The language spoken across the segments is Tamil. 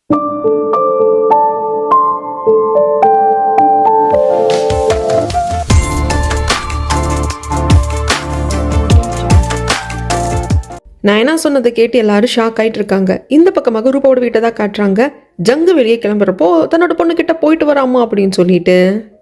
நயனா சொன்னதை கேட்டு எல்லாரும் ஷாக் ஆயிட்டு இருக்காங்க. இந்த பக்கமாக ரூபாவோட வீட்டை தான் காட்டுறாங்க. ஜங்கு வெளியே கிளம்புறப்போ தன்னோட பொண்ணு கிட்ட போயிட்டு வராமா அப்படின்னு சொல்லிட்டு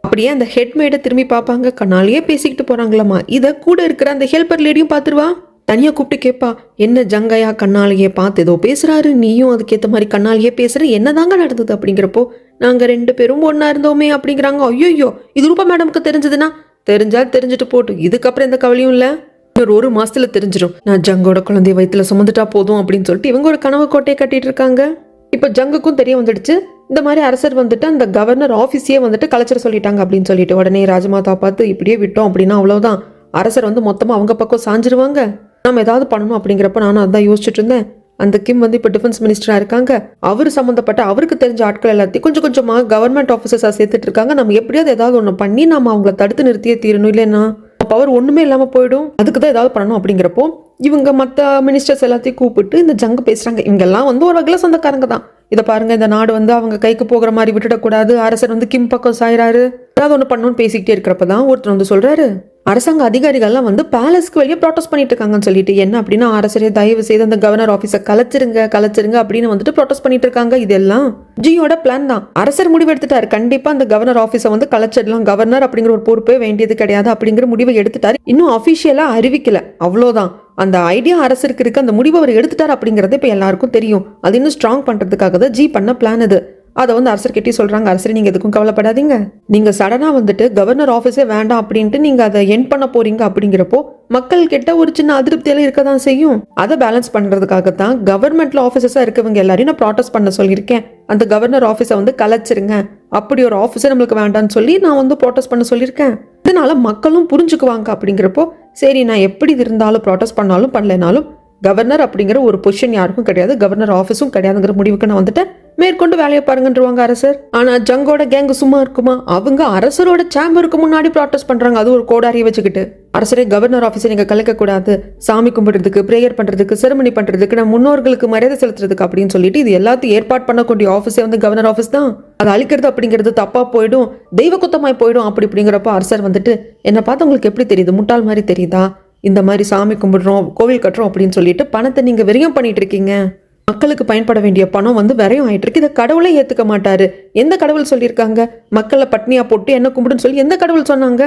அப்படியே அந்த ஹெட்மேடை திரும்பி பார்ப்பாங்க. கண்ணாலேயே பேசிக்கிட்டு போறாங்களாமா. இதை கூட இருக்கிற அந்த ஹெல்பர் லேடியும் பார்த்துருவா. தனியா கூப்பிட்டு கேட்பா, என்ன ஜங்கையா கண்ணாலேயே பார்த்து ஏதோ பேசுறாரு, நீயும் அதுக்கேற்ற மாதிரி கண்ணாலேயே பேசுற, என்னதாங்க நடந்தது அப்படிங்கிறப்போ நாங்க 2 பேரும் ஒன்னா இருந்தோமே அப்படிங்கிறாங்க. ஐயோ, இது ரூபா மேடம்க்கு தெரிஞ்சதுன்னா தெரிஞ்சா தெரிஞ்சுட்டு போட்டு, இதுக்கப்புறம் எந்த கவலையும் இல்லை, ஒரு மாசத்துல தெரிஞ்சிடும், நான் ஜங்கோட குழந்தைய வயிற்றுல சுமந்துட்டா போதும் அப்படின்னு சொல்லிட்டு இவங்க ஒரு கனவு கோட்டையை கட்டிட்டு இருக்காங்க. இப்போ ஜங்குக்கும் தெரிய வந்துடுச்சு, இந்த மாதிரி அரசர் வந்துட்டு அந்த கவர்னர் ஆஃபீஸையே வந்துட்டு கலைச்சிட சொல்லிட்டாங்க அப்படின்னு சொல்லிட்டு. உடனே ராஜமாதா பார்த்து இப்படியே விட்டோம் அப்படின்னா அவ்வளவுதான், அரசர் வந்து மொத்தமா அவங்க பக்கம் சாஞ்சிருவாங்க, நம்ம ஏதாவது பண்ணணும் அப்படிங்கிறப்ப நானும் அதான் யோசிச்சுட்டு இருந்தேன். அந்த கிம் வந்து இப்போ டிஃபென்ஸ் மினிஸ்டரா இருக்காங்க. அவர் சம்மந்தப்பட்ட அவருக்கு தெரிஞ்ச ஆட்கள் எல்லாத்தையும் கொஞ்சம் கொஞ்சமாக கவர்மெண்ட் ஆஃபீஸர்ஸாக சேர்த்துட்டு இருக்காங்க. நம்ம எப்படியாவது ஏதாவது ஒன்று பண்ணி நம்ம அவங்கள தடுத்து நிறுத்தியே தீரணும், இல்லைன்னா பவர் ஒண்ணுமே இல்லாம போயிடும். அதுக்கு தான் ஏதாவது பண்ணணும் அப்படிங்கிறப்போ இவங்க மற்ற மினிஸ்டர்ஸ் எல்லாத்தையும் கூப்பிட்டு இந்த ஜங்கு பேசுறாங்க. இவங்க எல்லாம் வந்து ஒரு வகையில சொந்தக்காரங்க தான். இதை பாருங்க, இந்த நாடு வந்து அவங்க கைக்கு போகிற மாதிரி விட்டுடக்கூடாது, அரசர் வந்து கிம் பக்கம் சாயிறாரு, ஏதாவது ஒன்று பண்ணணும்னு பேசிக்கிட்டே இருக்கிறப்பதான் ஒருத்தர் வந்து சொல்றாரு, அரசாங்க அதிகாரிகள்லாம் வந்து பேலஸ்க்கு வெளியே ப்ரொட்டஸ்ட் பண்ணிட்டு இருக்காங்கன்னு சொல்லிட்டு. என்ன அப்படின்னா, அரசரே தயவு செய்து அந்த கவர்னர் ஆஃபீஸை கலைச்சிருங்க அப்படின்னு வந்துட்டு ப்ரொட்டஸ்ட் பண்ணிட்டு இருக்காங்க. இதெல்லாம் ஜியோட பிளான் தான். அரசர் முடிவு எடுத்துட்டாரு, கண்டிப்பா அந்த கவர்னர் ஆஃபீஸை வந்து கலைச்சிடலாம், கவர்னர் அப்படிங்கிற ஒரு பொறுப்பே வேண்டியது கிடையாது அப்படிங்கிற முடிவை எடுத்துட்டாரு. இன்னும் அபிஷியலா அறிவிக்கல, அவ்வளோதான். அந்த ஐடியா அரசருக்கு இருக்கு, அந்த முடிவை அவர் எடுத்துட்டார் அப்படிங்கறது இப்ப எல்லாருக்கும் தெரியும். அது இன்னும் ஸ்ட்ராங் பண்றதுக்காக தான் ஜி பண்ண பிளான் இது. அதை வந்து அரசர் கிட்டே சொல்றாங்க, அரசர் நீங்க எதுக்கும் கவலைப்படாதீங்க, நீங்க சடனா வந்துட்டு கவர்னர் ஆஃபீஸே வேண்டாம் அப்படின்ட்டு நீங்க அதை எண்ட் பண்ண போறீங்க அப்படிங்கிறப்போ மக்கள் கிட்ட ஒரு சின்ன அதிருப்தியெல்லாம் இருக்கதான் செய்யும். அதை பேலன்ஸ் பண்றதுக்காகத்தான் கவர்மெண்ட்ல ஆஃபீஸர்ஸா இருக்கவங்க எல்லாரையும் நான் ப்ராட்டஸ்ட் பண்ண சொல்லியிருக்கேன். அந்த கவர்னர் ஆஃபீஸை வந்து கலைச்சிருங்க, அப்படி ஒரு ஆஃபீஸர் நம்மளுக்கு வேண்டாம்னு சொல்லி நான் வந்து ப்ராட்டஸ்ட் பண்ண சொல்லியிருக்கேன். இதனால மக்களும் புரிஞ்சுக்குவாங்க அப்படிங்கிறப்போ சரி, நான் எப்படி இருந்தாலும் ப்ராட்டஸ்ட் பண்ணாலும் பண்ணலைனாலும் கவர்னர் அப்படிங்கிற ஒரு பொசிஷன் யாருக்கும் கிடையாது, கவர்னர் ஆஃபீஸும் கிடையாதுங்கிற முடிவுக்கு நான் வந்துட்டேன், மேற்கொண்டு வேலையை பாருங்கன்றவாங்க அரசர். ஆனா ஜங்கோட கேங்கு சும்மா இருக்குமா? அவங்க அரசரோட சேம்பருக்கு முன்னாடி ப்ராட்டஸ்ட் பண்றாங்க, அது ஒரு கோடாரியை வச்சுக்கிட்டு. அரசரே, கவர்னர் ஆஃபீஸை நீங்க கலைக்க கூடாது, சாமி கும்பிடுறதுக்கு, பிரேயர் பண்றதுக்கு, செரமனி பண்றதுக்கு, நம்ம முன்னோர்களுக்கு மரியாதை செலுத்துறதுக்கு அப்படின்னு சொல்லிட்டு இது எல்லாத்தையும் ஏற்பாடு பண்ணக்கூடிய ஆஃபீஸே வந்து கவர்னர் ஆஃபீஸ் தான். அதை அழிக்கிறது அப்படிங்கிறது தப்பா போயிடும், தெய்வ குத்தமாய் போயிடும் அப்படி இப்படிங்கிறப்ப அரசர் வந்துட்டு, என்னை பார்த்து உங்களுக்கு எப்படி தெரியுது, முட்டாள் மாதிரி தெரியுதா, இந்த மாதிரி சாமி கும்பிடுறோம், கோவில் கட்டுறோம் அப்படின்னு சொல்லிட்டு பணத்தை நீங்க விரயம் பண்ணிட்டு இருக்கீங்க, மக்களுக்கு பயன்பட வேண்டிய பணம் வந்து விரயம் ஆயிட்டு இருக்கு, இதை கடவுளே ஏத்துக்க மாட்டாரு. எந்த கடவுள் சொல்லியிருக்காங்க மக்களை பட்னியா போட்டு என்ன கும்பிடுன்னு சொல்லி எந்த கடவுள் சொன்னாங்க?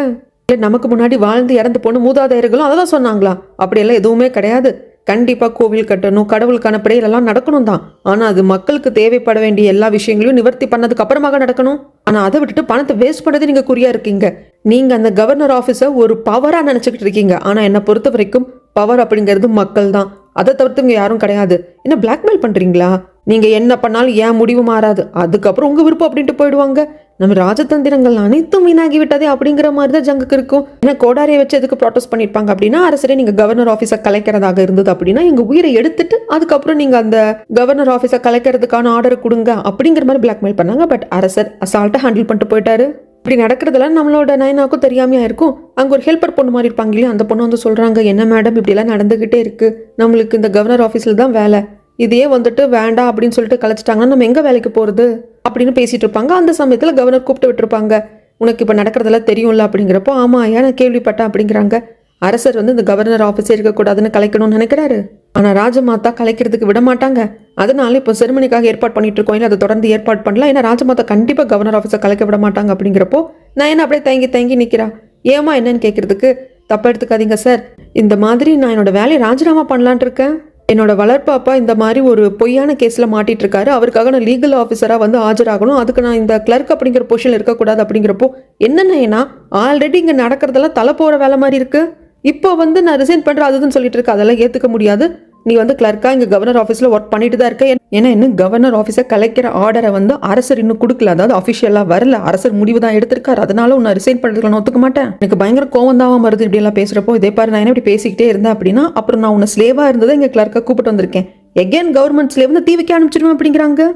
நமக்கு முன்னாடி வாழ்ந்து இறந்து போன மூதாதையர்களும் அதை தான் சொன்னாங்களா? அப்படியெல்லாம் எதுவுமே கிடையாது. கண்டிப்பா கோவில் கட்டணும், கடவுளுக்கான பிரேயர் எல்லாம் நடக்கணும் தான். ஆனா அது மக்களுக்கு தேவைப்பட வேண்டிய எல்லா விஷயங்களையும் நிவர்த்தி பண்ணதுக்கு அப்புறமாக நடக்கணும். ஆனா அதை விட்டுட்டு பணத்தை வேஸ்ட் பண்ணது நீங்க குறியா இருக்கீங்க. நீங்க அந்த கவர்னர் ஆபீஸை ஒரு பவரா நினைச்சுக்கிட்டு இருக்கீங்க. ஆனா என்னை பொறுத்த வரைக்கும் பவர் அப்படிங்கிறது மக்கள் தான், அதை தவிர்த்து இங்க யாரும் கிடையாது. என்ன பிளாக்மெயில் பண்றீங்களா? நீங்க என்ன பண்ணாலும் ஏன் முடிவு மாறாது, அதுக்கப்புறம் உங்க விருப்பம் அப்படின்ட்டு போயிடுவாங்க. நம்ம ராஜதந்திரங்கள் அனைத்தும் வீணாகி விட்டதே அப்படிங்கிற மாதிரி தான் ஜங்குக்கு இருக்கும். ஏன்னா கோடாரியை வச்சு எதுக்கு ப்ராட்டஸ்ட் பண்ணிருப்பாங்க அப்படின்னா, அரசரே நீங்க கவர்னர் ஆஃபீஸை கலைக்கிறதாக இருந்தது அப்படின்னா எங்க உயிரை எடுத்துட்டு அதுக்கப்புறம் நீங்க அந்த கவர்னர் ஆஃபீஸை கலைக்கிறதுக்கான ஆர்டர் கொடுங்க அப்படிங்கிற மாதிரி பிளாக்மெயில் பண்ணாங்க. பட் அரசர் அசால்ட்டா ஹேண்டில் பண்ணிட்டு போயிட்டாரு. இப்படி நடக்கிறதுல நம்மளோட நயனாக்கும் தெரியாமையா இருக்கும். அங்க ஒரு ஹெல்ப்பர் பொண்ணு மாதிரி இருப்பாங்க இல்லையா, அந்த பொண்ணு வந்து சொல்றாங்க, என்ன மேடம் இப்படி எல்லாம் நடந்துகிட்டே இருக்கு, நம்மளுக்கு இந்த கவர்னர் ஆஃபீஸ்ல தான் வேலை, இதையே வந்துட்டு வேண்டாம் அப்படின்னு சொல்லிட்டு கலைச்சிட்டாங்கன்னா நம்ம எங்க வேலைக்கு போறது அப்படின்னு பேசிட்டு இருப்பாங்க. அந்த சமயத்துல கவர்னர் கூப்பிட்டு விட்டுருப்பாங்க, உனக்கு இப்ப நடக்கிறதெல்லாம் தெரியும்ல அப்படிங்கிறப்போ, ஆமா ஏன் நான் கேள்விப்பட்டேன் அப்படிங்கிறாங்க. அரசர் வந்து இந்த கவர்னர் ஆஃபீஸே இருக்கக்கூடாதுன்னு கலைக்கணும்னு நினைக்கிறாரு. ஆனா ராஜமாதா கலைக்கிறதுக்கு விட மாட்டாங்க. அதனால இப்போ செரிமனிக்காக ஏற்பாடு பண்ணிட்டு இருக்கோம், இல்லை அதை தொடர்ந்து ஏற்பாடு பண்ணலாம். ஏன்னா ராஜமாதா கண்டிப்பா கவர்னர் ஆஃபீஸை கலைக்க விட மாட்டாங்க அப்படிங்கிறப்போ நான் என்ன அப்படியே தயங்கி நிக்கிறா. ஏமா என்னன்னு கேட்கறதுக்கு, தப்பா எடுத்துக்காதீங்க சார், இந்த மாதிரி நான் என்னோட வேலையை ராஜினாமா பண்ணலான் இருக்கேன். என்னோட வளர்ப்பாப்பா இந்த மாதிரி ஒரு பொய்யான கேஸ்ல மாட்டிட்டு இருக்காரு, அவருக்காக நான் லீகல் ஆஃபீஸரா வந்து ஆஜராகணும், அதுக்கு நான் இந்த கிளர்க் அப்படிங்கிற பொசிஷன் இருக்கக்கூடாது அப்படிங்கிறப்போ என்னன்னா ஆல்ரெடி இங்க நடக்கிறதெல்லாம் தலை போற வேலை மாதிரி இருக்கு, இப்போ வந்து நான் ரிசைன் பண்றேன் அதுன்னு சொல்லிட்டு இருக்கு, அதெல்லாம் ஏத்துக்க முடியாது. நீ வந்து கிளர்க்கா இங்க கவர்னர் ஆஃபீஸ்ல ஒர்க் பண்ணிட்டு தான் இருக்க. ஏன்னா இன்னும் கவர்னர் ஆஃபீஸை கலைக்கிற ஆர்டரை வந்து அரசர் இன்னும் கொடுக்கல, அதாவது அஃபிஷியலா வரல, அரசர் முடிவு தான் எடுத்திருக்காரு, அதனால உன்னை ரிசைன் பண்றதுக்கு நான் ஒத்துக்க மாட்டேன். எனக்கு பயங்கர கோவம் தான் வருது இப்படி எல்லாம் பேசுறப்போ. இதே பாரு, நான் என்ன இப்படி பேசிக்கிட்டே இருந்தேன் அப்படின்னா அப்புறம் நான் உன்னை ஸ்லேவா இருந்ததை இங்க கிளர்க்கா கூப்பிட்டு வந்திருக்கேன், எகேன் கவர்மெண்ட் ஸ்லேவ் வந்து தீவிக்க அனுப்பிச்சிடுவேன் அப்படிங்கிறாங்க.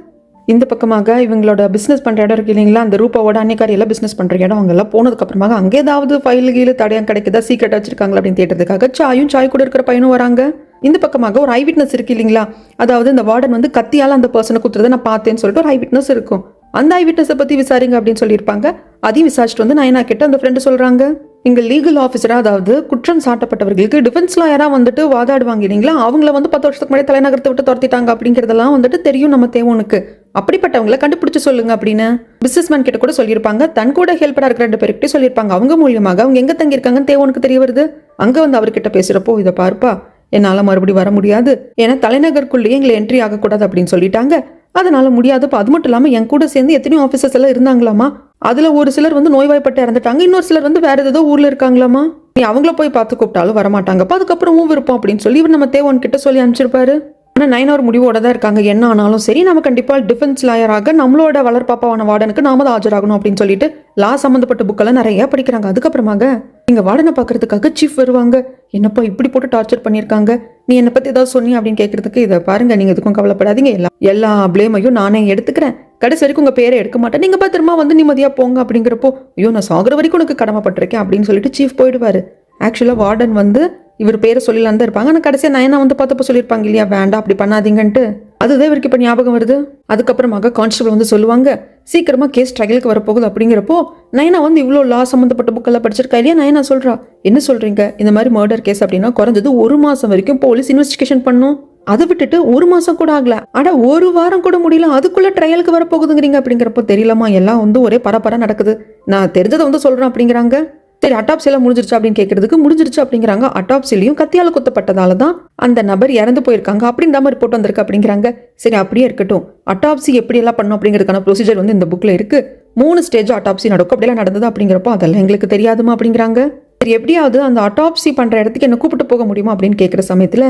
இந்த பக்கமாக இவங்களோட பிசினஸ் பண்ற இடம் இருக்கு இல்லைங்களா, அந்த ரூபாவோட அன்னைக்காரி எல்லாம் பிசினஸ் பண்ற இடம், அவங்க எல்லாம் போனதுக்கு அப்புறமாக அங்கே ஏதாவது ஃபைல் கீழே தடையம் கிடைக்குதா, சீக்கிரட்டா வச்சிருக்காங்களா அப்படின்னு தேடுறதுக்காக சாயும் சாய் கூட இருக்கிற பையனும் வராங்க. இந்த பக்கமாக ஒரு ஐ விட்னஸ் இருக்கு இல்லைங்களா, அதாவது இந்த வார்டன் வந்து கத்தியால் அந்த பர்சனை குத்துறதை நான் பார்த்தேன்னு சொல்லிட்டு ஒரு ஐ விட்னஸ் இருக்கும். அந்த ஐ விட்னஸை பற்றி விசாரிங்க அப்படின்னு சொல்லியிருப்பாங்க. அதையும் விசாரிச்சுட்டு வந்து நயனா கிட்ட அந்த ஃப்ரெண்டு சொல்கிறாங்க, இங்கே லீகல் ஆஃபீஸராக, அதாவது குற்றம் சாட்டப்பட்டவர்களுக்கு டிஃபென்ஸ் லாயராக வந்துட்டு வாதாடுவாங்க இல்லைங்களா, அவங்கள வந்து 10 வருஷத்துக்கு முன்னாடி தலைநகரத்தை விட்டு துரத்திட்டாங்க அப்படிங்கிறதெல்லாம் வந்துட்டு தெரியும் நம்ம தேவனுக்கு. அப்படிப்பட்டவங்களை கண்டுபிடிச்சு சொல்லுங்க அப்படின்னு பிசினஸ்மேன் கிட்ட கூட சொல்லியிருப்பாங்க. தன் கூட ஹெல்ப்பராக இருக்கிற 2 பேர்கிட்ட சொல்லியிருப்பாங்க. அவங்க மூலியமாக அவங்க எங்கே தங்கியிருக்காங்கன்னு தேவனுக்கு தெரிய வருது. அங்கே வந்து அவர்கிட்ட பேசுகிறப்போ, இதை பார்ப்பா, என்னால் மறுபடியும் வர முடியாது, ஏன்னா தலைநகருக்குள்ளேயே எங்களை என்ட்ரி ஆகக்கூடாது அப்படின்னு சொல்லிட்டாங்க, அதனால முடியாதுப்பா. அது மட்டும் இல்லாமல் என் கூட சேர்ந்து எத்தனையோ ஆஃபீஸர்ஸ் எல்லாம் இருந்தாங்களாமா, அதில் ஒரு சிலர் வந்து நோய்வாய்ப்பட்டு இறந்துட்டாங்க, இன்னொரு சிலர் வந்து வேற ஏதோ ஊரில் இருக்காங்களாமா, நீ அவங்கள போய் பார்த்து கூப்பிட்டாலும் வரமாட்டாங்கப்பா, அதுக்கப்புறம் விருப்பம் அப்படின்னு சொல்லி இவர் நம்ம தேவன் கிட்ட சொல்லி அனுப்பிச்சிருப்பாரு. ஆனால் நயனா ஒரு முடிவோட தான் இருக்காங்க. என்ன ஆனாலும் சரி, நம்ம கண்டிப்பாக டிஃபென்ஸ் லாயராக நம்மளோட வளர்ப்பாப்பாவான வார்டனுக்கு நாம தான் ஆஜராகணும் அப்படின்னு சொல்லிட்டு லா சம்மந்தப்பட்ட புக்கெல்லாம் நிறைய படிக்கிறாங்க. அதுக்கப்புறமாக இங்கே வார்டனை பார்க்கறதுக்காக சீஃப் வருவாங்க. என்னப்பா இப்படி போட்டு டார்ச்சர் பண்ணியிருக்காங்க, நீ என்னை பற்றி ஏதாவது சொன்னி அப்படின்னு கேட்கறதுக்கு, இதை பாருங்க, நீங்கள் எதுக்கும் கவலைப்படாதீங்க, எல்லா ப்ளேமையும் நானே எடுத்துக்கிறேன், கடைசி வரைக்கும் உங்கள் பேரை எடுக்க மாட்டேன், நீங்கள் பத்திரமா வந்து நிம்மதியாக போங்க அப்படிங்கிறப்போ, ஐயோ நான் சாகுற வரைக்கும் உனக்கு கடமைப்பட்டிருக்கேன் அப்படின்னு சொல்லிட்டு சீஃப் போயிடுவார். ஆக்சுவலாக வார்டன் வந்து இவர் பேரை சொல்லலான் தான் இருப்பாங்க. ஆனால் கடைசியாக நயனா வந்து பார்த்தப்போ சொல்லியிருப்பாங்க இல்லையா, வேண்டாம் அப்படி பண்ணாதீங்கன்ட்டு. அதுதான் இவருக்கு இப்போ ஞாபகம் வருது. அதுக்கப்புறமாக கான்ஸ்டபிள் வந்து சொல்லுவாங்க, சீக்கிரமாக கேஸ் ட்ரையலுக்கு வரப்போகுது அப்படிங்கிறப்போ, நயனா வந்து இவ்வளோ லா சம்மந்தப்பட்ட புக்கெல்லாம் படிச்சிருக்கா இல்லையா, நயனா சொல்கிறா, என்ன சொல்கிறீங்க, இந்த மாதிரி மர்டர் கேஸ் அப்படின்னா குறைஞ்சது 1 மாதம் வரைக்கும் போலீஸ் இன்வெஸ்டிகேஷன் பண்ணும், அதை விட்டுட்டு 1 மாதம் கூட ஆகல, அட 1 வாரம் கூட முடியல, அதுக்குள்ளே ட்ரையலுக்கு வரப்போகுதுங்கிறீங்க அப்படிங்கிறப்போ, தெரியலமா, எல்லாம் வந்து ஒரே பரபரா நடக்குது, நான் தெரிஞ்சதை வந்து சொல்கிறேன் அப்படிங்கிறாங்க. சரி, அட்டாப்சியெல்லாம் முடிஞ்சிருச்சு அப்படின்னு கேட்கறதுக்கு, முடிஞ்சிருச்சு அப்படிங்கிறாங்க. அட்டாப்சிலையும் கத்தியால் குத்தப்பட்டதால தான் அந்த நபர் இறந்து போயிருக்காங்க அப்படின்ற மாதிரி ரிப்போர்ட் வந்திருக்கு அப்படிங்கிறாங்க. சரி, அப்படியே இருக்கட்டும், அட்டாப்சி எப்படியெல்லாம் பண்ணணும் அப்படிங்கிறதுக்கான ப்ரொசீஜர் வந்து இந்த புக்கில் இருக்கு, 3 ஸ்டேஜ் அட்டாப்சி நடக்கும், அப்படியெல்லாம் நடந்தது அப்படிங்கிறப்போ, அதெல்லாம் எங்களுக்கு தெரியாதுமா அப்படிங்கிறாங்க. சரி, எப்படியாவது அந்த அட்டாப்சி பண்ற இடத்துக்கு என்ன கூப்பிட்டு போக முடியுமா அப்படின்னு கேட்குற சமயத்தில்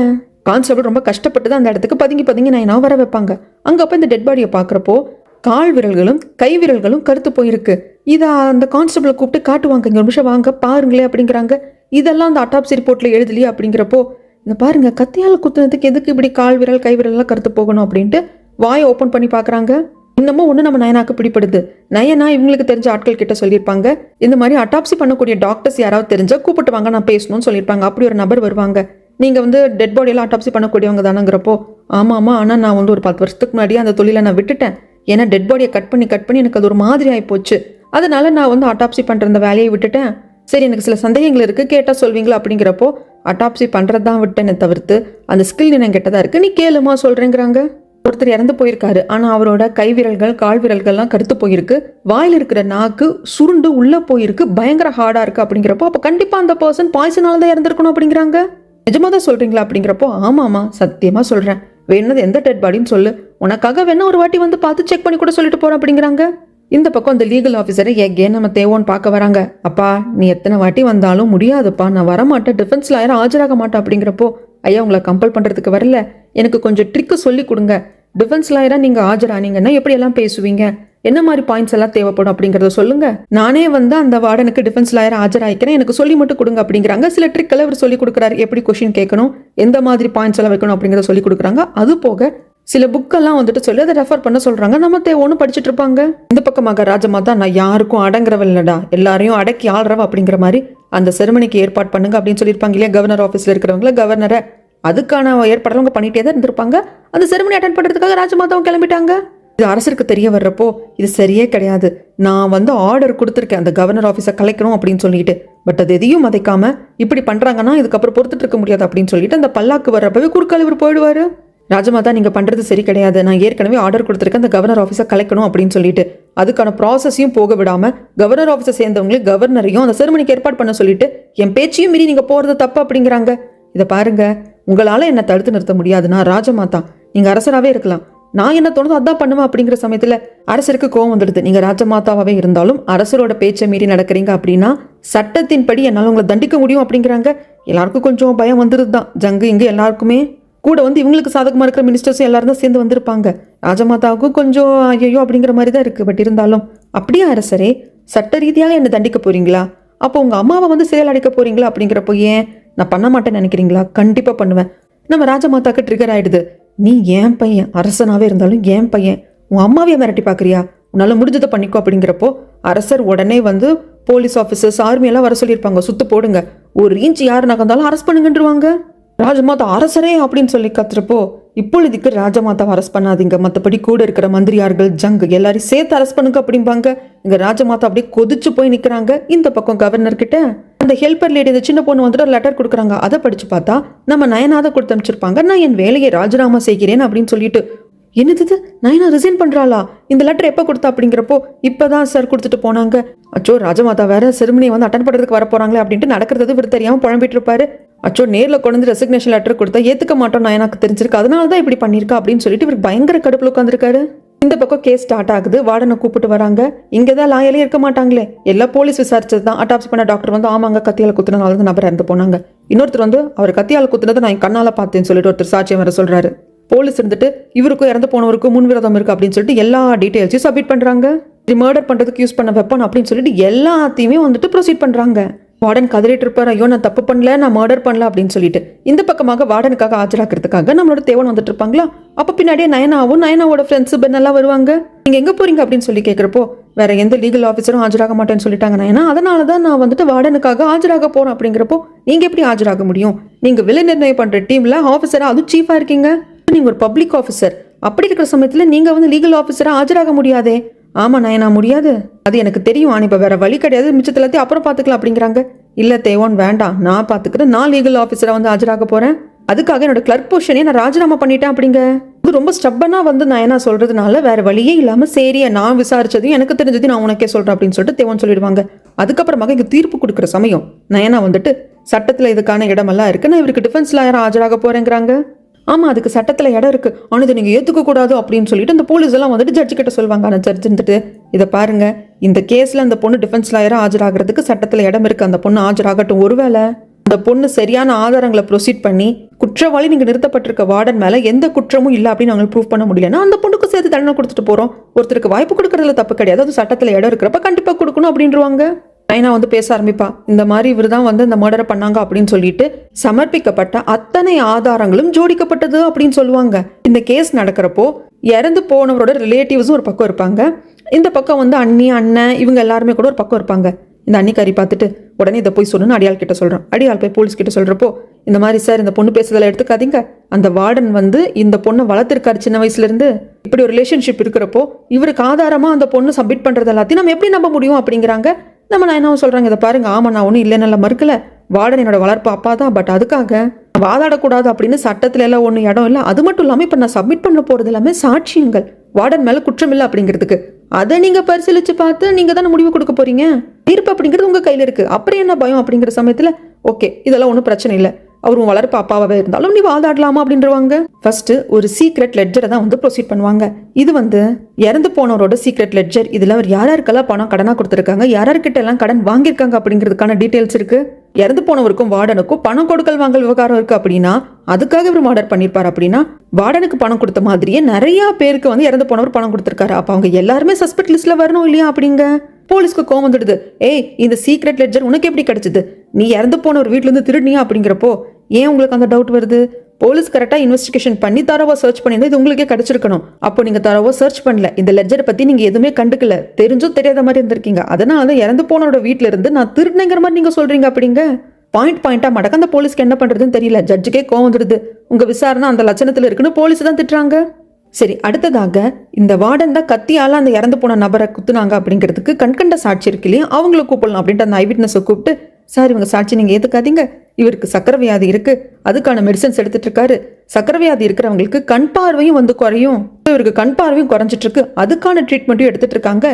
கான்ஸ்டபிள் ரொம்ப கஷ்டப்பட்டு தான் அந்த இடத்துக்கு பதுங்கி நான் வர வைப்பாங்க. அங்கே அப்போ இந்த டெட் பாடியை பார்க்குறப்போ கால் விரல்களும் கை விரல்களும் கருத்து போயிருக்கு. இதை அந்த கான்ஸ்டபிளை கூப்பிட்டு காட்டுவாங்க, இங்கே ஒரு நிமிஷம் வாங்க பாருங்களே அப்படிங்கிறாங்க. இதெல்லாம் அந்த அட்டாப்சி ரிப்போர்ட்டில் எழுதலையே அப்படிங்கிறப்போ, இந்த பாருங்க, கத்தியால் குத்துனதுக்கு எதுக்கு இப்படி கால் விரல் கை விரல்லாம் கருத்து போகணும் அப்படின்ட்டு வாயை ஓப்பன் பண்ணி பார்க்குறாங்க. இன்னமும் ஒன்று நம்ம நயனாக்கு பிடிப்படுது. நயனா இவங்களுக்கு தெரிஞ்ச ஆட்கள் கிட்ட சொல்லியிருப்பாங்க, இந்த மாதிரி அட்டாப்சி பண்ணக்கூடிய டாக்டர்ஸ் யாராவது தெரிஞ்சால் கூப்பிட்டு வாங்க, நான் பேசணும்னு சொல்லியிருப்பாங்க. அப்படி ஒரு நபர் வருவாங்க. நீங்கள் வந்து டெட் பாடியெல்லாம் அட்டாப்சி பண்ணக்கூடியவங்க தானங்கிறப்போ, ஆமாம், ஆனால் நான் வந்து ஒரு 10 வருஷத்துக்கு முன்னாடியே அந்த தொழிலை நான் விட்டுட்டேன், ஏன்னா டெட் பாடியை கட் பண்ணி எனக்கு அது ஒரு மாதிரி ஆகிப்போச்சு, அதனால நான் வந்து அட்டாப்சி பண்ணுற அந்த வேலையை விட்டுட்டேன். சரி, எனக்கு சில சந்தேகங்கள் இருக்குது, கேட்டால் சொல்வீங்களா அப்படிங்கிறப்போ, அட்டாப்சி பண்ணுறது தான் விட்டேன்னு தவிர்த்து அந்த ஸ்கில் எனக்கு கெட்டதாக இருக்குது, நீ கேளுமா சொல்கிறேங்கிறாங்க. ஒருத்தர் இறந்து போயிருக்காரு, ஆனால் அவரோட கை விரல்கள் கால் விரல்கள்லாம் கருத்து போயிருக்கு, வாயில் இருக்கிற நாக்கு சுருண்டு உள்ளே போயிருக்கு, பயங்கர ஹார்டாக இருக்குது அப்படிங்கிறப்போ, அப்போ கண்டிப்பாக அந்த பர்சன் பாய்சனால தான் இறந்துருக்கணும் அப்படிங்கிறாங்க. நிஜமாக தான் சொல்கிறீங்களா அப்படிங்கிறப்போ, ஆமாம்மா சத்தியமாக சொல்கிறேன், வேணுனது எந்த டெட் பாடின்னு சொல்லு, உனக்காக வேணா ஒரு வாட்டி வந்து பார்த்து செக் பண்ணி கூட சொல்லிட்டு போகிறேன் அப்படிங்கிறாங்க. இந்த பக்கம் அந்த லீகல் ஆஃபீஸரை எகேன் நம்ம தேவோன்னு பார்க்க வராங்க. அப்பா, நீ எத்தனை வாட்டி வந்தாலும் முடியாதுப்பா, நான் வரமாட்டேன், டிஃபென்ஸ் லாயர் ஆஜராக மாட்டேன் அப்படிங்கிறப்போ, ஐயா உங்களை கம்பல் பண்ணுறதுக்கு வரல, எனக்கு கொஞ்சம் ட்ரிக்கு சொல்லி கொடுங்க, டிஃபென்ஸ் லாயராக நீங்கள் ஆஜரானீங்கன்னா எப்படியெல்லாம் பேசுவீங்க, என்ன மாதிரி பாயிண்ட்ஸ் எல்லாம் தேவைப்படும் அப்படிங்கிறத சொல்லுங்க, நானே வந்து அந்த வார்டனுக்கு டிஃபென்ஸ் லாயர் ஆஜராயிக்கிறேன், எனக்கு சொல்லி மட்டும் கொடுங்க அப்படிங்கிறாங்க. சில ட்ரிக்கெல்லாம் இவர் சொல்லி கொடுக்குறாரு, எப்படி கொஸ்டின் கேட்கணும், எந்த மாதிரி பாயிண்ட்ஸ் எல்லாம் வைக்கணும் அப்படிங்கிறத சொல்லி கொடுக்குறாங்க. அது போக சில புக்கெல்லாம் வந்துட்டு சொல்லி அதை ரெஃபர் பண்ண சொல்றாங்க. நம்ம தேவோன்னு படிச்சுட்டு இருப்பாங்க. இந்த பக்கமாக ராஜமாதா, நான் யாருக்கும் அடங்குறவன் இல்லடா, எல்லாரையும் அடக்கி ஆள்றவ அப்படிங்கிற மாதிரி அந்த செரிமனிக்கு ஏற்பாடு பண்ணுங்க அப்படின்னு சொல்லியிருப்பாங்க இல்லையா, கவர்னர் ஆஃபீஸில் இருக்கிறவங்கள, கவர்னரை அதுக்கான ஏற்பாடுறவங்க பண்ணிட்டே தான் இருந்திருப்பாங்க. அந்த செரிமனி அட்டென்ட் பண்ணுறதுக்காக ராஜமாதாவும் கிளம்பிட்டாங்க. இது அரசருக்கு தெரிய வர்றப்போ, இது சரியே கிடையாது, நான் வந்து ஆர்டர் கொடுத்துருக்கேன் அந்த கவர்னர் ஆஃபீஸை கலைக்கணும் அப்படின்னு சொல்லிட்டு, பட் அது எதையும் மதைக்காம இப்படி பண்ணுறாங்கன்னா இதுக்கப்புறம் பொறுத்துட்டு இருக்க முடியாது அப்படின்னு சொல்லிட்டு அந்த பல்லாக்கு வர்றப்பவே குறுக்கால் இவர் போயிடுவார். ராஜமாதா, நீங்கள் பண்ணுறது சரி கிடையாது, நான் ஏற்கனவே ஆர்டர் கொடுத்துருக்கேன் அந்த கவர்னர் ஆஃபீஸை கலைக்கணும் அப்படின்னு சொல்லிட்டு, அதுக்கான ப்ராசஸையும் போக விடாமல் கவர்னர் ஆஃபீஸை சேர்ந்தவங்களே கவர்னரையும் அந்த செரிமனிக்கு ஏற்பாடு பண்ண சொல்லிட்டு என் பேச்சையும் மீறி நீங்கள் போகிறது தப்பு அப்படிங்கிறாங்க. இதை பாருங்க, உங்களால் என்னை தடுத்து நிறுத்த முடியாதுன்னா ராஜமாதா நீங்கள் அரசராகவே இருக்கலாம், நான் என்ன தோணுதோ அதான் பண்ணுவேன் அப்படிங்கிற சமயத்தில் அரசருக்கு கோவம் வந்துடுது. நீங்கள் ராஜமாதாவே இருந்தாலும் அரசரோட பேச்சை மீறி நடக்கிறீங்க அப்படின்னா சட்டத்தின்படி என்னால் உங்களை தண்டிக்க முடியும் அப்படிங்கிறாங்க. எல்லாருக்கும் கொஞ்சம் பயம் வந்துடுது தான். ஜங்கு இங்கே எல்லாருக்குமே கூட வந்து இவங்களுக்கு சாதகமாக இருக்கிற மினிஸ்டர்ஸும் எல்லாரும் தான் சேர்ந்து வந்திருப்பாங்க. ராஜமாதாவுக்கும் கொஞ்சம் ஐயோ அப்படிங்கிற மாதிரி தான் இருக்குது. பட் இருந்தாலும், அப்படியே அரசரே சட்ட ரீதியாக என்னை தண்டிக்க போறீங்களா, அப்போ உங்கள் அம்மாவை வந்து சிறையில் அடைக்க போறீங்களா அப்படிங்கிறப்போ, ஏன் நான் பண்ண மாட்டேன்னு நினைக்கிறீங்களா, கண்டிப்பாக பண்ணுவேன். நம்ம ராஜமாதாக்கு ட்ரிகர் ஆகிடுது. நீ ஏன் பையன், அரசனாகவே இருந்தாலும் ஏன் பையன், உன் அம்மாவையே மிரட்டி பார்க்குறியா, உன்னால் முடிஞ்சதை பண்ணிக்கோ அப்படிங்கிறப்போ அரசர் உடனே வந்து போலீஸ் ஆஃபீஸர்ஸ் ஆர்மியெல்லாம் வர சொல்லியிருப்பாங்க, சுத்து போடுங்க, ஒரு இன்ச் யார் நகர்ந்தாலும் அரெஸ்ட் பண்ணுங்கன்றுவாங்க. ராஜமாதா அரசரே அப்படின்னு சொல்லி கத்துறப்போ, இப்பொழுதுக்கு ராஜமாதாவை அரெஸ்ட் பண்ணாதீங்க, மற்றபடி கூட இருக்கிற மந்திரியார்கள் ஜங்கு எல்லாரையும் சேர்த்து அரெஸ்ட் பண்ணுங்க அப்படிம்பாங்க. இங்க ராஜமாதா அப்படியே கொதிச்சு போய் நிக்கிறாங்க. இந்த பக்கம் கவர்னர் கிட்ட அந்த ஹெல்பர் லேடி, இந்த சின்ன பொண்ணு வந்துட்டு ஒரு லெட்டர் கொடுக்குறாங்க. அதை படிச்சு பார்த்தா நம்ம நயனாதை கொடுத்து அனுப்பிச்சிருப்பாங்க. நான் என் வேலையை ராஜினாமா செய்கிறேன் அப்படின்னு சொல்லிட்டு. என்னது, நயனா ரிசைன் பண்றாளா? இந்த லெட்டர் எப்போ கொடுத்தா அப்படிங்கிறப்போ, இப்பதான் சார் கொடுத்துட்டு போனாங்க. அச்சோ, ராஜமாதா வேற செரிமனியை வந்து அட்டன் பண்றதுக்கு வர போறாங்களே அப்படின்ட்டு நடக்கிறது இவர் தெரியாம புழம்பிட்டு இருப்பாரு. அச்சோ, நேர்ல கொண்டு ரெசிக்னேஷன் லெட்டர் கொடுத்தா ஏத்துக்க மாட்டோம் நான், எனக்கு தெரிஞ்சிருக்கு, அதனாலதான் இப்படி பண்ணிருக்கா அப்படின்னு சொல்லிட்டு இவர் பயங்கர கடுப்புல உட்காந்துருக்காரு. இந்த பக்கம் கேஸ் ஸ்டார்ட் ஆகுது. வார்டனை கூப்பிட்டு வராங்க. இங்கதான் லாயலே இருக்க மாட்டாங்களே, எல்லா போலீஸ் விசாரிச்சது தான். அட்டாப்ஸ் பண்ண டாக்டர் வந்து ஆமாங்க கத்தியால குத்துனதால தான் நபர் இறந்து போனாங்க. இன்னொருத்தர் வந்து அவர் கத்தியால குத்துனதை நான் கண்ணால பார்த்தேன்னு சொல்லிட்டு ஒருத்தர் சாட்சியம் வர சொல்றாரு. போலீஸ் இருந்துட்டு இவருக்கும் இறந்து போனவருக்கும் முன்விரோதம் இருக்கு அப்படின்னு சொல்லிட்டு எல்லா டீடைல்ஸையும் சப்மிட் பண்றாங்க. மர்டர் பண்றதுக்கு யூஸ் பண்ண வெப்பன் அப்படின்னு சொல்லிட்டு எல்லாத்தையுமே வந்துட்டு ப்ரொசீட் பண்றாங்க. வார்டன் கதறிட்டு இருப்பாரு, ஐயோ நான் தப்பு பண்ணல, நான் மர்டர் பண்ணல அப்படின்னு சொல்லிட்டு. இந்த பக்கமாக வார்டனுக்காக ஆஜராக்கிறதுக்காக நம்மளோட தேவன் வந்துட்டு இருப்பாங்களா. அப்ப பின்னாடியே நயனாவும் நயனாவோட ஃப்ரெண்ட்ஸ் பெண்ணெல்லாம் வருவாங்க. நீங்க எங்க போறீங்க அப்படின்னு சொல்லி கேட்கிறப்போ, வேற எந்த லீகல் ஆஃபீஸரும் ஆஜராக மாட்டேன்னு சொல்லிட்டாங்க நயனா, அதனாலதான் நான் வந்துட்டு வார்டனுக்காக ஆஜராக போறேன் அப்படிங்கிறப்போ, நீங்க எப்படி ஆஜராக முடியும்? நீங்க விலை நிர்ணயம் பண்ற டீம்ல ஆஃபீஸரா, அதுவும் சீஃபா இருக்கீங்க, நீங்க ஒரு பப்ளிக் ஆஃபீஸர். அப்படி இருக்கிற சமயத்துல நீங்க வந்து லீகல் ஆஃபீஸரா ஆஜராக முடியாதே. ஆமா நயனா, முடியாது, அது எனக்கு தெரியும், ஆனா இப்ப வேற வழி கிடையாது, மிச்சத்துல எல்லாத்தையும் அப்புறம் பாத்துக்கலாம் அப்படிங்கிறாங்க. இல்ல தேவன் வேண்டாம், நான் பாத்துக்கிறேன், நான் லீகல் ஆஃபீஸரா வந்து ஆஜராக போறேன், அதுக்காக என்னோட கிளர்க் பொசிஷனே நான் ராஜினாமா பண்ணிட்டேன் அப்படிங்க. இது ரொம்ப ஸ்டப்பனா வந்து நயனா சொல்றதுனால வேற வழியே இல்லாம சரி நான் விசாரிச்சதையும் எனக்கு தெரிஞ்சதையும் நான் உனக்கே சொல்றேன் அப்படின்னு சொல்லிட்டு தேவன் சொல்லிடுவாங்க. அதுக்கப்புறமாக இங்க தீர்ப்பு கொடுக்குற சமயம் நயனா வந்துட்டு சட்டத்துல இதுக்கான இடமெல்லாம் இருக்கு, நான் இவருக்கு டிஃபென்ஸ் லாயரா ஆஜராக போறேங்கிறாங்க. ஆமா, அதுக்கு சட்டத்துல இடம் இருக்கு, ஆனா இதை நீங்க ஏத்துக்க கூடாது அப்படின்னு சொல்லிட்டு அந்த போலீஸ் எல்லாம் வந்துட்டு ஜட்ஜு கிட்ட சொல்லுவாங்க. ஆனா ஜட்ஜ் இருந்துட்டு, இதை பாருங்க, இந்த கேஸ்ல அந்த பொண்ணு டிஃபென்ஸ் லாயரா ஆஜராகிறதுக்கு சட்டத்துல இடம் இருக்கு, அந்த பொண்ணு ஆஜராகட்டும். ஒருவேளை அந்த பொண்ணு சரியான ஆதாரங்களை ப்ரொசீட் பண்ணி குற்றவாளி நீங்க நிறுத்தப்பட்டிருக்க வார்டன் மேல எந்த குற்றமும் இல்லை அப்படின்னு நாங்கள் ப்ரூவ் பண்ண முடியலன்னா அந்த பொண்ணுக்கு சேர்த்து தண்டனை கொடுத்துட்டு போறோம். ஒருத்தருக்கு வாய்ப்பு கொடுக்கறதுல தப்பு கிடையாது, அது சட்டத்துல இடம் இருக்கிறப்ப கண்டிப்பா கொடுக்கணும் அப்படின்றவாங்க. நயனா வந்து பேச ஆரம்பிப்பா. இந்த மாதிரி இவர் தான் வந்து இந்த மர்டரை பண்ணாங்க அப்படின்னு சொல்லிட்டு சமர்ப்பிக்கப்பட்ட அத்தனை ஆதாரங்களும் ஜோடிக்கப்பட்டது அப்படின்னு சொல்லுவாங்க. இந்த கேஸ் நடக்கிறப்போ இறந்து போனவரோட ரிலேட்டிவ்ஸும் ஒரு பக்கம் இருப்பாங்க, இந்த பக்கம் வந்து அண்ணி அண்ணன் இவங்க எல்லாருமே கூட ஒரு பக்கம் இருப்பாங்க. இந்த அன்னிக்காரி பார்த்துட்டு உடனே இதை போய் சொல்லணும்னு அடியாள் கிட்ட சொல்றான். அடியாள் போய் போலீஸ் கிட்ட சொல்றப்போ, இந்த மாதிரி சார் இந்த பொண்ணு பேசுறதுல எடுத்துக்காதீங்க, அந்த வார்டன் வந்து இந்த பொண்ணை வளர்த்திருக்காரு சின்ன வயசுல இருந்து, இப்படி ஒரு ரிலேஷன்ஷிப் இருக்கிறப்போ இவருக்கு ஆதாரமா அந்த பொண்ணு சப்மிட் பண்றது எல்லாத்தையும் நம்ம எப்படி நம்ப முடியும் அப்படிங்கிறாங்க. நம்ம நயனாவும் சொல்றாங்க, இதை பாருங்க, ஆமா நான் ஒன்றும் இல்லைன்னு மறுக்கல, வார்டன் என்னோட வளர்ப்பு அப்பா தான், பட் அதுக்காக வாதாடக்கூடாது அப்படின்னு சட்டத்துல எல்லாம் ஒன்றும் இடம் இல்லை. அது மட்டும் இல்லாமல் இப்போ நான் சப்மிட் பண்ண போறது எல்லாமே சாட்சியங்கள், வார்டன் மேல குற்றம் இல்லை அப்படிங்கிறதுக்கு. அதை நீங்க பரிசீலிச்சு பார்த்து நீங்க தானே முடிவு கொடுக்க போறீங்க, தீர்ப்பு அப்படிங்கிறது உங்க கையில இருக்கு, அப்புறம் என்ன பயம் அப்படிங்கிற சமயத்துல ஓகே இதெல்லாம் ஒன்றும் பிரச்சனை இல்லை, அவரும் வளர்ப்பு அப்பாவே இருந்தாலும் நீ வாதாடலாமா அப்படின்றவாங்க. ஃபர்ஸ்ட் ஒரு சீக்ரெட் லெட்ஜரை தான் வந்து ப்ரொசீட் பண்ணுவாங்க. இது வந்து இறந்து போனவரோட சீக்ரெட் லெட்ஜர். இதுல அவர் யாருக்கெல்லாம் பணம் கடனா கொடுத்துருக்காங்க, யார்கிட்ட எல்லாம் கடன் வாங்கியிருக்காங்க அப்படிங்கிறதுக்கான டீடைல்ஸ் இருக்கு. இறந்து போனவருக்கும் வார்டனுக்கும் பணம் கொடுக்கல் வாங்கல் விவகாரம் இருக்கு அப்படின்னா அதுக்காக இவர் மர்டர் பண்ணிருப்பார். அப்படின்னா வார்டனுக்கு பணம் கொடுத்த மாதிரியே நிறைய பேருக்கு வந்து இறந்து போனவர் பணம் கொடுத்திருக்காரு. அப்ப அவங்க எல்லாருமே சஸ்பெக்ட் லிஸ்ட்ல வரணும் இல்லையா அப்படிங்க. போலீஸ்க்கு கோவம் வந்துடுது. ஏய், இந்த சீக்ரெட் லெட்ஜர் உனக்கு எப்படி கிடைச்சது, நீ இறந்து போன ஒரு வீட்டுல இருந்து திருடினியா அப்படிங்கிறப்போ ஏன் உங்களுக்கு அந்த டவுட் வருது? போலீஸ் கரெக்டா இன்வெஸ்டிகேஷன் பண்ணி தரவா சர்ச் பண்ணியிருந்தா இது உங்களுக்கே கிடைச்சிருக்கணும். அப்போ நீங்க தரவா சர்ச் பண்ணல, இந்த லெட்ஜரை பத்தி நீங்க எதுவுமே கண்டுக்கல, தெரிஞ்சும் தெரியாத மாதிரி இருந்திருக்கீங்க, அதனால இறந்து போனோட வீட்டுல இருந்து நான் திருடினேங்கிற மாதிரி நீங்க சொல்றீங்க அப்படிங்க. பாயிண்டா மடக்க அந்த போலீஸ்க்கு என்ன பண்றதுன்னு தெரியல. ஜட்ஜுக்கே கோவம் வந்துடுது. உங்க விசாரணை அந்த லட்சணத்துல இருக்குன்னு போலீஸ் தான் திட்டுறாங்க. சரி, அடுத்ததாக இந்த வார்டன் தான் கத்தியால அந்த இறந்து போன நபரை குத்துனாங்க அப்படிங்கிறதுக்கு கண்கண்ட சாட்சி இருக்கு இல்லையா, அவங்கள கூப்பிடலாம் அப்படின்ட்டு அந்த ஐவிட்னஸை கூப்பிட்டு, சார் இவங்க சாட்சி நீங்க ஏத்துக்காதீங்க, இவருக்கு சக்கரை வியாதி இருக்கு, அதுக்கான மெடிசன்ஸ் எடுத்துட்டு இருக்காரு, சக்கரை வியாதி இருக்கிறவங்களுக்கு கண் பார்வையும் வந்து குறையும், இவருக்கு கண் பார்வையும் குறைஞ்சிட்டு இருக்கு, அதுக்கான ட்ரீட்மெண்ட்டும் எடுத்துட்டு இருக்காங்க,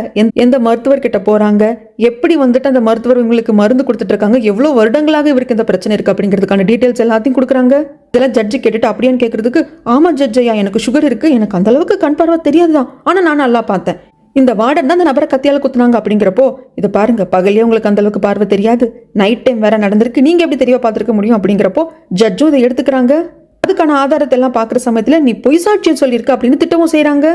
எந்த மருத்துவர் கிட்ட போறாங்க, எப்படி வந்துட்டு அந்த மருத்துவர் இவங்களுக்கு மருந்து கொடுத்துட்டு இருக்காங்க, எவ்வளவு வருடங்களாக இவருக்கு இந்த பிரச்சனை இருக்கு அப்படிங்கிறதுக்கான டீடைல்ஸ் எல்லாத்தையும் கொடுக்குறாங்க. இதெல்லாம் ஜட்ஜி கேட்டுட்டு அப்படியான்னு கேட்கறதுக்கு, ஆமா ஜட்ஜ் ஐயா, எனக்கு சுகர் இருக்கு, எனக்கு அந்த அளவுக்கு கண் பார்வை தெரியாதுதான், ஆனா நான் நல்லா பார்த்தேன், இந்த வார்டன் தான் அந்த நபரை கத்தியால குத்துனாங்க அப்படிங்கிறப்போ, இதை பாருங்க, பகலே உங்களுக்கு அந்த அளவுக்கு பார்வை தெரியாது, நைட் டைம் வேற நடந்திருக்கு, நீங்க எப்படி தெரியவா பார்த்துருக்க முடியும் அப்படிங்கிறப்போ ஜட்ஜும் இதை எடுத்துக்கிறாங்க. அதுக்கான ஆதாரத்தை எல்லாம் பார்க்குற சமயத்துல நீ பொய் சாட்சியம் சொல்லியிருக்க அப்படின்னு திட்டமும் செய்யறாங்க.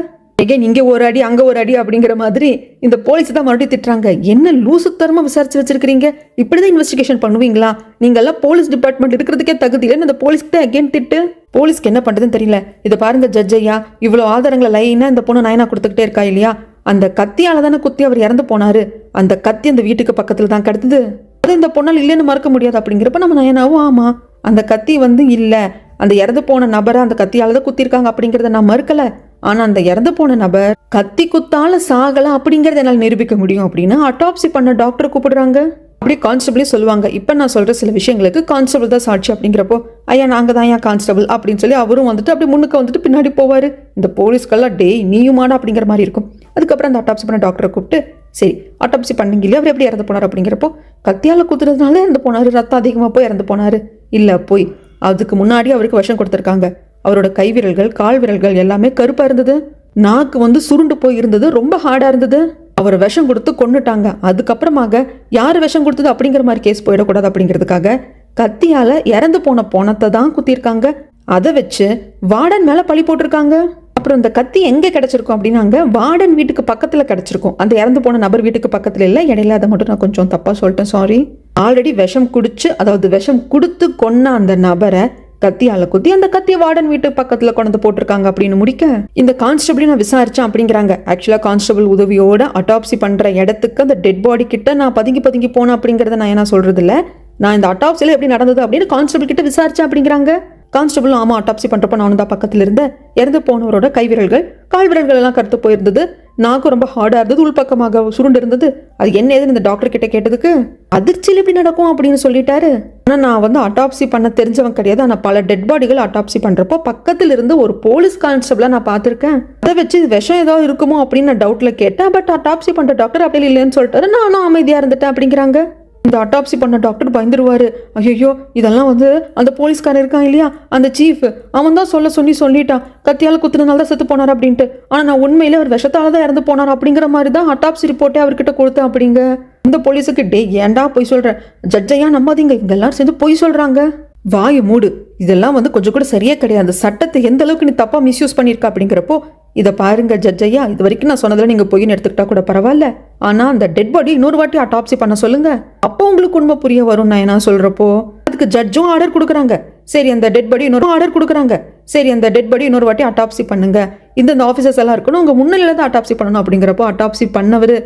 இங்க ஒரு அடி அங்க ஒரு அடி அப்படிங்கிற மாதிரி இந்த போலீஸ் தான் மறுபடியும் திட்டுறாங்க. என்ன லூசுத்தரமா விசாரிச்சு வச்சிருக்கீங்க, இப்படிதான் இன்வெஸ்டிகேஷன் பண்ணுவீங்களா, நீங்க எல்லாம் போலீஸ் டிபார்ட்மெண்ட் இருக்கிறதுக்கே தகுதி இல்லைன்னு அந்த போலீஸ்க்கு அகைன் திட்டு. போலீஸ்க்கு என்ன பண்றதுன்னு தெரியல. இதை பாருங்க ஜட்ஜ் ஐயா, இவ்வளவு ஆதாரங்களை லைனா இந்த பொண்ணு நயனா கொடுத்துக்கிட்டே இருக்கா இல்லையா, அந்த கத்தியால தானே குத்தி அவர் இறந்து போனாரு, அந்த கத்தி அந்த வீட்டுக்கு பக்கத்துல தான் கிடந்தது, அது இந்த பொண்ணால் இல்லைன்னு மறக்க முடியாது அப்படிங்கிறப்ப நம்ம நயனாவும் ஆமா அந்த கத்தி வந்து இல்லை, அந்த இறந்து போன நபரை அந்த கத்தியால தான் குத்திருக்காங்க அப்படிங்கிறத நான் மறுக்கல. ஆனா அந்த இறந்து போன நபர் கத்தி குத்தால சாகல அப்படிங்கறத என்னால் நிரூபிக்க முடியும் அப்படின்னு அட்டாப்சி பண்ண டாக்டர் கூப்பிடுறாங்க. அப்படியே கான்ஸ்டபிளே சொல்லுவாங்க, இப்ப நான் சொல்ற சில விஷயங்களுக்கு கான்ஸ்டபிள் தான் சாட்சி அப்படிங்கிறப்போ, ஐயா நாங்க தான் ஏன் கான்ஸ்டபிள் அப்படின்னு சொல்லி அவரும் வந்துட்டு அப்படி முன்னுக்கு வந்துட்டு பின்னாடி போவாரு. இந்த போலீஸ்கெல்லாம் டே நீயுமாடா அப்படிங்கிற மாதிரி இருக்கும். அதுக்கப்புறம் அந்த அட்டாப்சி பண்ண டாக்டரை கூப்பிட்டு, சரி அட்டாப்சி பண்ணீங்க இல்லையா, அவர் எப்படி இறந்து போனார் அப்படிங்கிறப்போ, கத்தியால குத்துறதுனால இறந்து போனாரு, ரத்தம் அதிகமாக போய் இறந்து போனாரு. இல்லை போய் அதுக்கு முன்னாடி அவருக்கு விஷம் கொடுத்துருக்காங்க. அவரோட கை விரல்கள் கால் விரல்கள் எல்லாமே கருப்பா இருந்தது, நாக்கு வந்து சுருண்டு போய் இருந்தது, ரொம்ப ஹார்டா இருந்தது. அவர் விஷம் கொடுத்து கொன்னுட்டாங்க. அதுக்கப்புறமாக யார் விஷம் கொடுத்தது அப்படிங்கிற மாதிரி கேஸ் போயிடக்கூடாது அப்படிங்கிறதுக்காக கத்தியால இறந்து போன பொணத்தை தான் குத்திருக்காங்க. அதை வச்சு வார்டன் மேல பழி போட்டிருக்காங்க. அப்புறம் இந்த கத்தி எங்க கிடைச்சிருக்கும் அப்படின்னாங்க, வார்டன் வீட்டுக்கு பக்கத்துல கிடைச்சிருக்கும். அந்த இறந்து போன நபர் வீட்டுக்கு பக்கத்துல இல்லை, இடையில அதை மட்டும் நான் கொஞ்சம் தப்பா சொல்லிட்டேன், சாரி. ஆல்ரெடி விஷம் குடிச்சு, அதாவது விஷம் கொடுத்து கொன்ன அந்த நபரை கத்தியால குத்தி அந்த கத்திய வார்டன் வீட்டு பக்கத்துல கொண்டு போட்டிருக்காங்க அப்படின்னு முடிக்க, இந்த கான்ஸ்டபிள் நான் விசாரிச்சேன் அப்படிங்கிறாங்க. ஆக்சுவலா கான்ஸ்டபிள் உதவியோட அட்டாப்சி பண்ற இடத்துக்கு அந்த டெட் பாடி கிட்ட நான் பதுங்கி போனேன் அப்படிங்கறத நான் என்ன சொல்றது இல்ல, நான் இந்த அட்டாப்சில எப்படி நடந்தது அப்படின்னு கான்ஸ்டபிள் கிட்ட விசாரிச்சேன் அப்படிங்கிறாங்க. கான்ஸ்டபிள் ஆமா அட்டாப்சி பண்றப்ப நானும் தான் பக்கத்துல இருந்த, இறந்து போனவரோட கை விரல்கள் கால் விரல்கள் எல்லாம் கருத்து போயிருந்தது, நாக்கு ரொம்ப ஹார்டா இருந்தது, உள்பக்கமாக சுருண்டு இருந்தது. அது என்ன ஏதுன்னு இந்த டாக்டர் கிட்ட கேட்டதுக்கு அதிர்ச்சியில் எப்படி நடக்கும் அப்படின்னு சொல்லிட்டாரு. ஆனா நான் வந்து அட்டாப்சி பண்ண தெரிஞ்சவன் கிடையாது, ஆனா பல டெட் பாடிகள் அட்டாப்சி பண்றப்போ பக்கத்துல இருந்து ஒரு போலீஸ் கான்ஸ்டபிளா நான் பார்த்திருக்கேன். அதை வச்சு விஷம் ஏதாவது இருக்குமோ அப்படின்னு நான் டவுட்ல கேட்டேன். பட் அட்டாப்சி பண்ற டாக்டர் அப்படி இல்லைன்னு சொல்லிட்டாரு. நானும் அமைதியா இருந்துட்டேன் அப்படிங்கிறாங்க. இந்த அட்டாப்சி பண்ண டாக்டர் பயந்துருவாரு. ஐயோ இதெல்லாம் வந்து அந்த போலீஸ்காரன் இருக்கான் இல்லையா, அந்த சீஃப், அவன் தான் சொல்லிட்டான் கத்தியால குத்துனதுனால தான் செத்து போனார் அப்படின்ட்டு. ஆனா நான் உண்மையிலே அவர் விஷத்தால தான் இறந்து போனார் அப்படிங்கிற மாதிரி தான் அட்டாப்சி ரிப்போர்ட்டே அவர்கிட்ட கொடுத்தேன் அப்படிங்க. இந்த போலீஸுக்கு டே ஏன்டா பொய் சொல்ற, ஜட்ஜையா நம்பாதீங்க, இங்க எல்லாரும் சேர்ந்து பொய் சொல்றாங்க, வாயை மூடு, இதெல்லாம் வந்து கொஞ்சம் கூட சரியே கிடையாது, சட்டத்தை எந்த அளவுக்கு நீ தப்பா மிஸ்யூஸ் பண்ணிருக்க அப்படிங்கிறப்போ, இதை பாருங்க ஜட்ஜையா, இது வரைக்கும் நான் சொன்னதில் நீங்க பொய்ன்னு எடுத்துக்கிட்டா கூட பரவாயில்ல, ஆனா அந்த டெட் பாடி இன்னொரு வாட்டி அட்டாப்சி பண்ண சொல்லுங்க, அப்போ உங்களுக்கு உண்மை புரிய வரும் நான் என்ன சொல்றப்போ. அதுக்கு ஜட்ஜும் ஆர்டர் கொடுக்குறாங்க. சரி அந்த டெட் பாடி இன்னொரு ஆர்டர் கொடுக்குறாங்க. சரி அந்த டெட் பாடி இன்னொரு வாட்டி அட்டாப்சி பண்ணுங்க, இந்த ஆஃபீஸர்ஸ் எல்லாம் இருக்கணும், உங்க முன்னிலையில தான் அட்டாப்சி பண்ணணும் அப்படிங்கிறப்போ, அட்டாப்சி பண்ணவர்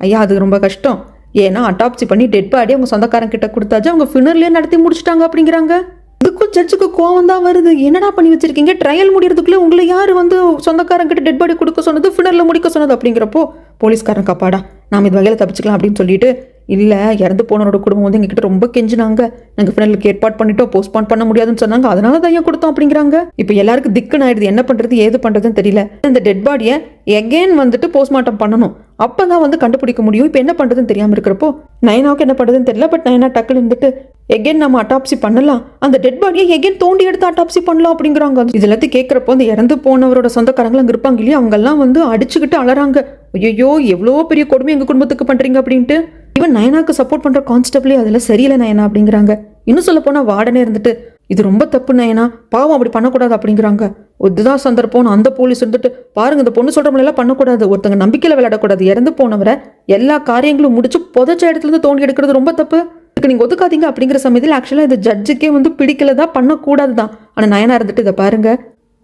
ஐயா அது ரொம்ப கஷ்டம், ஏன்னா அட்டாப்சி பண்ணி டெட் பாடி அவங்க சொந்தக்காரங்க கிட்ட கொடுத்தாச்சு, அவங்க ஃபினர்லயே நடத்தி முடிச்சுட்டாங்க அப்படிங்கிறாங்க. இதுக்கும் ஜட்ஜுக்கு கோவம் தான் வருது. என்னடா பண்ணி வச்சிருக்கீங்க, ட்ரையல் முடியறதுக்குள்ளே உங்களை யாரு வந்து சொந்தக்காரங்கிட்ட டெட் பாடி கொடுக்க சொன்னது, ஃபினர்ல முடிக்க சொன்னது அப்படிங்கிறப்போ, போலீஸ்காரன் காப்பாடா நாம் இது வகையில் தப்பிச்சுக்கலாம் அப்படின்னு சொல்லிட்டு, இல்லை இறந்து போனவரோட குடும்பம் வந்து எங்ககிட்ட ரொம்ப கெஞ்சினாங்க, நாங்கள் ஃபினலுக்கு ஏற்பாடு பண்ணிட்டோம், போஸ்ட்பான் பண்ண முடியாதுன்னு சொன்னாங்க, அதனால தான் ஏன் கொடுத்தோம் அப்படிங்கிறாங்க. இப்போ எல்லாருக்கும் திக்குன்னு ஆயிடுது, என்ன பண்றது ஏது பண்றதுன்னு தெரியல. இந்த டெட் பாடியை எகெயின் வந்துட்டு போஸ்ட்மார்ட்டம் பண்ணணும், அப்பதான் வந்து கண்டுபிடிக்க முடியும். இப்போ என்ன பண்றதுன்னு தெரியாம இருக்கிறப்போ நயனாவுக்கு என்ன பண்றதுன்னு தெரியல. பட் நயனா டக்குன்னு இருந்துட்டு எகெயின் நம்ம அட்டாப்சி பண்ணலாம், அந்த டெட் பாடியை எகெயின் தோண்டி எடுத்து அட்டாப்சி பண்ணலாம் அப்படிங்கிறாங்க. இது எல்லாத்தையும் கேட்கறப்போ அந்த இறந்து போனவரோட சொந்தக்காரங்களும் அங்கே இருப்பாங்க இல்லையா, அவங்க எல்லாம் வந்து அடிச்சுக்கிட்டு அலறாங்க, ஐயோ எவ்வளோ பெரிய கொடுமை எங்க குடும்பத்துக்கு பண்றீங்க அப்படின்ட்டு. இவன் நயனாக்கு சப்போர்ட் பண்ற கான்ஸ்டபிளே அதெல்லாம் சரியில்லை நயனா அப்படிங்கிறாங்க. இன்னும் சொல்ல போனா வார்டனே இருந்துட்டு இது ரொம்ப தப்பு நயனா, பாவம் அப்படி பண்ணக்கூடாது அப்படிங்கிறாங்க. இதுதான் சந்தர்ப்பம், அந்த போலீஸ் இருந்துட்டு பாருங்க இந்த பொண்ணு சொல்ற எல்லாம் பண்ணக்கூடாது, ஒருத்தங்க நம்பிக்கையில விளையாடக்கூடாது, இறந்து போனவரை எல்லா காரியங்களும் முடிச்சு புதைச்ச இடத்துல இருந்து தோண்டி எடுக்கிறது ரொம்ப தப்பு, இதுக்கு நீங்க ஒதுக்காதீங்க அப்படிங்கிற சமயத்தில் ஆக்சுவலா இது ஜட்ஜுக்கே வந்து பிடிக்கலதான், பண்ணக்கூடாதுதான். ஆனா நயனா இருந்துட்டு இதை பாருங்க,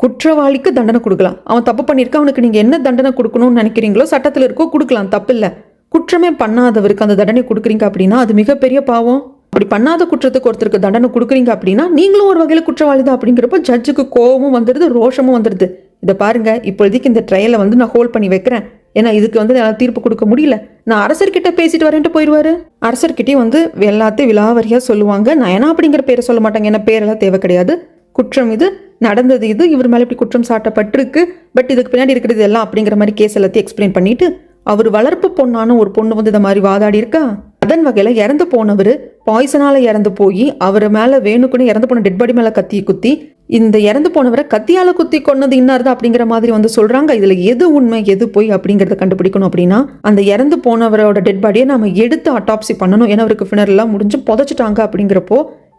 குற்றவாளிக்கு தண்டனை கொடுக்கலாம், அவன் தப்பு பண்ணியிருக்க, அவனுக்கு நீங்க என்ன தண்டனை கொடுக்கணும்னு நினைக்கிறீங்களோ சட்டத்தில் இருக்கோ கொடுக்கலாம், தப்பு இல்லை. குற்றமே பண்ணாதவருக்கு அந்த தண்டனை கொடுக்குறீங்க அப்படின்னா அது மிகப்பெரிய பாவம். அப்படி பண்ணாத குற்றத்துக்கு ஒருத்தருக்கு தண்டனை கொடுக்குறீங்க அப்படின்னா நீங்களும் ஒரு வகையில் குற்றவாளி தான் அப்படிங்கிறப்போ ஜட்ஜுக்கு கோபமும் வந்துடுது, ரோஷமும் வந்துடுது. இதை பாருங்க, இப்போதைக்கு இந்த ட்ரையலை வந்து நான் ஹோல்ட் பண்ணி வைக்கிறேன், ஏன்னா இதுக்கு வந்து என்னால் தீர்ப்பு கொடுக்க முடியல, நான் அரசர்கிட்ட பேசிட்டு வரேன்ட்டு போயிடுவாரு. அரசர்கிட்டயும் வந்து எல்லாத்தையும் விலாவரியா சொல்லுவாங்க. நயனா அப்படிங்கிற பேரை சொல்ல மாட்டாங்க, ஏன்னா பேரெல்லாம் தேவை கிடையாது, குற்றம் இது நடந்தது, இது இவர் மேலே இப்படி குற்றம் சாட்டப்பட்டிருக்கு, பட் இதுக்கு பின்னாடி இருக்கிறது எல்லாம் அப்படிங்கிற மாதிரி கேஸ் எல்லாத்தையும் எக்ஸ்பிளைன் பண்ணிட்டு, அவர் வளர்ப்பு பொண்ணான ஒரு பொண்ணு வந்து இந்த மாதிரி வாதாடி இருக்கா, அதன் வகையில இறந்து போனவர் பாய்சனால இறந்து போய் அவர் மேல வேணுக்குன்னு இறந்து போன டெட் பாடி மேல கத்தி குத்தி இந்த இறந்து போனவரை கத்தியால குத்தி கொன்னது இன்னார்தான் அப்படிங்கிற மாதிரி வந்து சொல்றாங்க. இதுல எது உண்மை எது போய் அப்படிங்கறத கண்டுபிடிக்கணும் அப்படின்னா அந்த இறந்து போனவரோட டெட் பாடியை நம்ம எடுத்து அட்டாப்சி பண்ணணும், ஏன்னா அவருக்கு ஃபினர் எல்லாம் முடிஞ்சு புதைச்சிட்டாங்க அப்படிங்கிறப்போ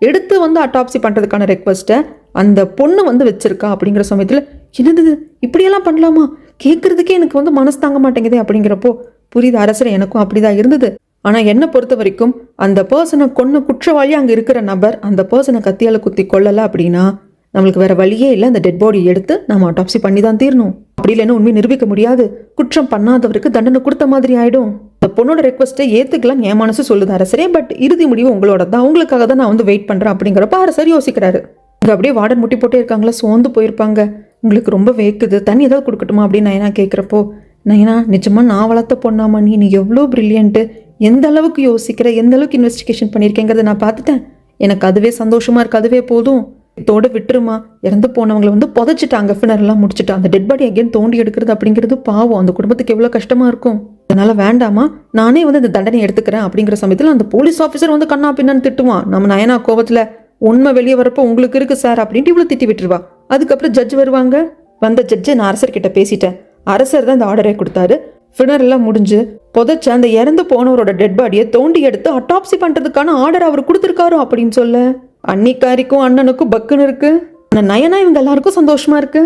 எடுத்து வந்து அட்டாப்சி பண்றதுக்கான ரெக்வஸ்ட்டை அந்த பொண்ணு வந்து வச்சிருக்கா. அப்படிங்கிற சமயத்துல என்னது இப்படியெல்லாம் பண்ணலாமா, கேட்கறதுக்கே எனக்கு வந்து மனசு தாங்க மாட்டேங்குது அப்படிங்கிறப்போ புரியுது அரசர், எனக்கும் அப்படிதான் இருந்தது. ஆனா என்ன பொறுத்த வரைக்கும் அந்த பர்சனை கொன்ன குற்றவாளி அங்க இருக்கிற நபர் அந்த பர்சனை கத்தியால குத்தி கொள்ளல அப்படின்னா நம்மளுக்கு வேற வழியே இல்லை, அந்த டெட் பாடி எடுத்து நம்ம அட்டாப்சி பண்ணி தான் தீரணும். அப்படி இல்லைன்னு உண்மையை நிரூபிக்க முடியாது, குற்றம் பண்ணாதவருக்கு தண்டனை கொடுத்த மாதிரி ஆயிடும். அந்த பொண்ணோட ரெக்வஸ்ட்டை ஏத்துக்கலாம் என் மனசு சொல்லுது அரசரே, பட் இறுதி முடிவு உங்களோட தான், உங்களுக்காக தான் நான் வந்து வெயிட் பண்றேன் அப்படிங்கிறப்ப அரசர் யோசிக்கிறாரு. இங்க அப்படியே வார்டன் முட்டி போட்டே இருக்காங்களா, சோர்ந்து போயிருப்பாங்க. உங்களுக்கு ரொம்ப வேக்குது, தண்ணி ஏதாவது கொடுக்கட்டுமா அப்படின்னு நயனா கேட்குறப்போ, நயனா நிஜமா நான் வளர்த்த பொண்ணாமா நீ எவ்வளோ பிரில்லியன்ட்டு, எந்த அளவுக்கு யோசிக்கிற, எந்த அளவுக்கு இன்வெஸ்டிகேஷன் பண்ணியிருக்கேங்கிறத நான் பார்த்துட்டேன். எனக்கு அதுவே சந்தோஷமா இருக்கு, அதுவே போதும். இதோட விட்டுருமா, இறந்து போனவங்களை வந்து புதைச்சிட்டாங்க, ஃபினரெல்லாம் முடிச்சுட்டு அந்த டெட் பாடி அகைன் தோண்டி எடுக்கிறது அப்படிங்கிறது பாவம், அந்த குடும்பத்துக்கு எவ்வளோ கஷ்டமா இருக்கும். அதனால வேண்டாமா, நானே வந்து இந்த தண்டனை எடுத்துக்கிறேன் அப்படிங்கிற சமயத்தில் அந்த போலீஸ் ஆஃபீஸர் வந்து கண்ணா பின்னான்னு திட்டுவான். நம்ம நயனா கோவத்தில் உண்மை வெளியே வரப்போ உங்களுக்கு இருக்கு சார் அப்படின்ட்டு இவ்வளோ திட்டி விட்டுருவா. அதுக்கப்புறம் ஜட்ஜ் வருவாங்க. வந்த ஜட்ஜை நான் அரசர்கிட்ட பேசிட்டேன், அரசர் தான் இந்த ஆர்டரே கொடுத்தாரு. ஃபினர் எல்லாம் முடிஞ்சு புதைச்ச அந்த இறந்து போனவரோட டெட் பாடியை தோண்டி எடுத்து அட்டாப்சி பண்றதுக்கான ஆர்டர் அவர் கொடுத்துருக்காரோ அப்படின்னு சொல்ல அன்னிக்காரிக்கும் அண்ணனுக்கும் பக்குன்னு இருக்கு. நயனா இவங்க எல்லாருக்கும் சந்தோஷமா இருக்கு.